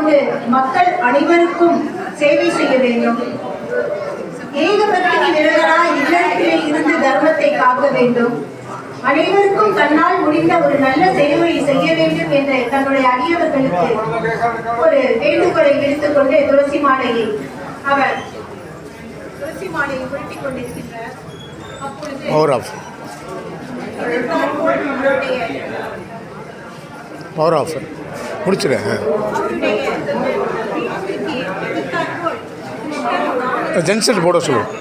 அங்கு மக்கள் அனைவருக்கும் சேவை செய்ய வேண்டும். ஏகபத்தினி விரதராய் இல்லத்திலே இருந்து தர்மத்தை காக்க வேண்டும். அனைவருக்கும் தன்னால் முடிந்த ஒரு நல்ல சேவை செய்ய வேண்டும் என்ற தன்னுடைய அடியவர்களுக்கு ஒரு வேண்டுகோளை விடுத்துக் கொண்டு துளசி மாலையை உருட்டிக் கொண்டிருக்கின்றார். ஜென்செட் போட சொல்லுவோம்.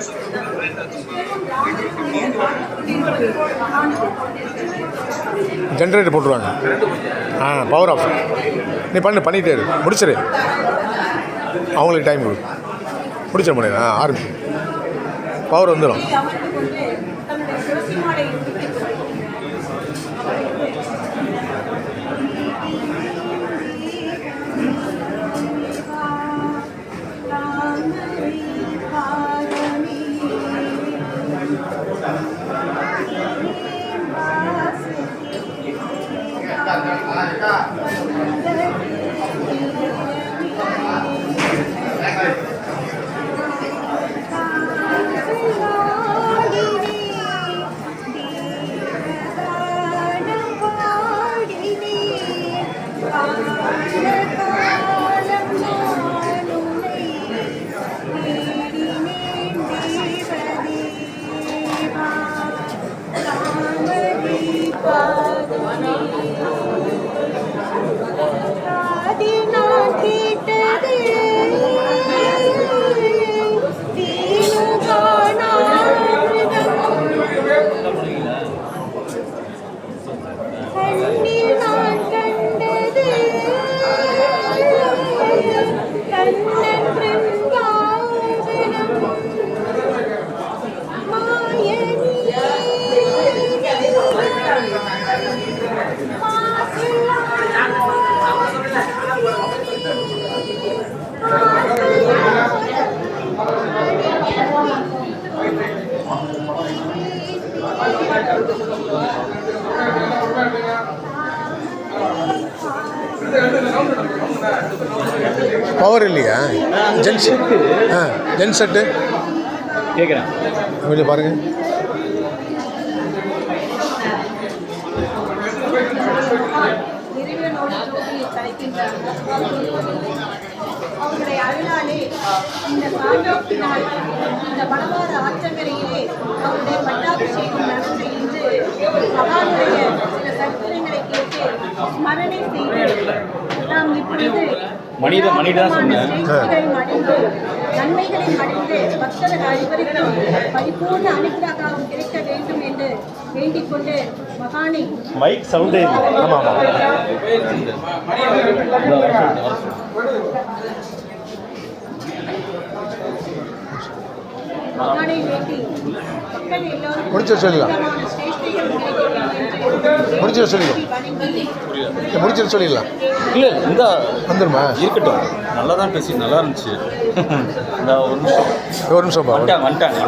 ஜென்ரேட்டர் போட்டுருவாங்க. பவர் ஆஃப் நீ பண்ணிட்டே இரு, முடிச்சிரு. அவங்களுக்கு டைம் கொடு, முடிச்சிட முடியாது. ஆரம்பி பவர் வந்துடும். பவர் இல்லையா? ஜென்செட்டு கேட்குறேன், கொஞ்சம் பாருங்கள். அவருடைய அருளாலே இந்த காண்டோக்கினால் இந்த வடவார ஆற்றங்கரையிலே அவருடைய பட்டாபிஷேகம் நடந்து இன்று மகானுடைய சில கருத்துரைகளை கேட்டு ஸ்மரணை செய்து நாம் இப்பொழுது நன்மைகளை அடைந்து பக்தர்கள் அனைவருக்கும் பரிபூர்ண அனுகிரகம் கிடைக்க வேண்டும் என்று வேண்டிக் கொண்டு மகானை மைக் சவுண்டே மகானை வேண்டி மக்கள் எல்லோரும் முடிச்சு சொல்லிடலாம். இல்லை இந்த வந்துடுமா? இருக்கட்டும், நல்லா தான் பேசி நல்லா இருந்துச்சு. இந்த ஒரு நிமிஷம் வந்துட்டாங்க.